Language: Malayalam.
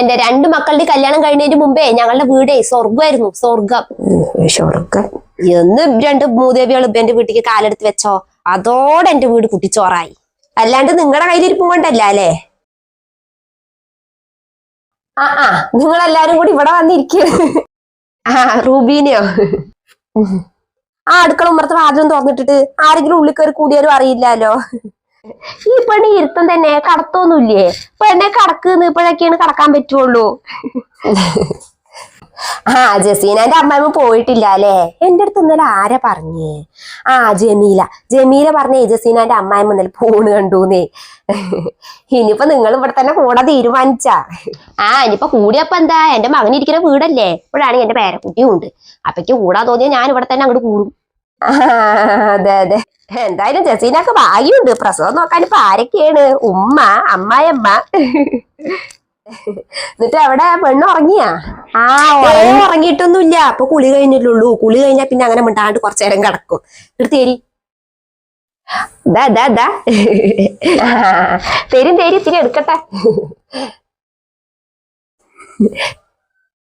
എന്റെ രണ്ട് മക്കളുടെ കല്യാണം കഴിഞ്ഞതിന് മുമ്പേ ഞങ്ങളുടെ വീടേ സ്വർഗമായിരുന്നു. സ്വർഗം എന്ന് രണ്ട് മൂദേവികൾ എന്റെ വീട്ടിലേക്ക് കാലെടുത്ത് വെച്ചോ അതോടെ എന്റെ വീട് കുട്ടിച്ചോറായി. അല്ലാണ്ട് നിങ്ങളുടെ കയ്യിലിരിപ്പും കൊണ്ടല്ല അല്ലേ? നിങ്ങളെല്ലാരും കൂടി ഇവിടെ വന്നിരിക്കുക. റൂബീനെയോ? അടുക്കള ഉമ്മറത്തെ വാതിലും തുറന്നിട്ടിട്ട് ആരെങ്കിലും ഉള്ളിൽ കയറി കൂടിയാലും അറിയില്ലല്ലോ. ഈ പെണ്ണി ഇരുത്തം തന്നെ കടത്തൊന്നുമില്ലേ? പെണ്ണെ കടക്കുന്ന് ഇപ്പോഴൊക്കെയാണ് കടക്കാൻ പറ്റുള്ളൂ. ജസീനന്റെ അമ്മായിമ്മ പോയിട്ടില്ല അല്ലേ? എന്റെ അടുത്ത് ഇന്നലെ ആരാ പറഞ്ഞേ? ജമീല പറഞ്ഞേ ജസീനന്റെ അമ്മായിമ്മ ഇന്നലെ ഫോണ് കണ്ടൂന്നേ. ഇനിയിപ്പോ നിങ്ങൾ ഇവിടെ തന്നെ കൂടെ തീരുമാനിച്ചാ? ഇനിയിപ്പോ കൂടിയപ്പോ എന്താ, എന്റെ മകനിരിക്കുന്ന വീടല്ലേ, ഇപ്പോഴാണെങ്കിൽ എന്റെ പേരക്കുട്ടിയും ഉണ്ട്. അപ്പക്ക് കൂടാ തോന്നിയാ ഞാൻ ഇവിടെ തന്നെ അങ്ങോട്ട് കൂടും. അതെ എന്തായാലും ജസീനൊക്കെ ഭാഗ്യമുണ്ട്. പ്രസവം നോക്കാൻ ഇപ്പൊ ആരൊക്കെയാണ്? ഉമ്മ, അമ്മായിയമ്മ. എന്നിട്ട് അവിടെ പെണ്ണ് ഉറങ്ങിയാ? ഉറങ്ങിയിട്ടൊന്നുമില്ല. അപ്പൊ കുളി കഴിഞ്ഞിട്ടുള്ളൂ. കുളി കഴിഞ്ഞാ പിന്നെ അങ്ങനെ മിണ്ടാണ്ട് കുറച്ചു നേരം കിടക്കും. എടുത്തേരി തരും ഇത്തിരി എടുക്കട്ടെ.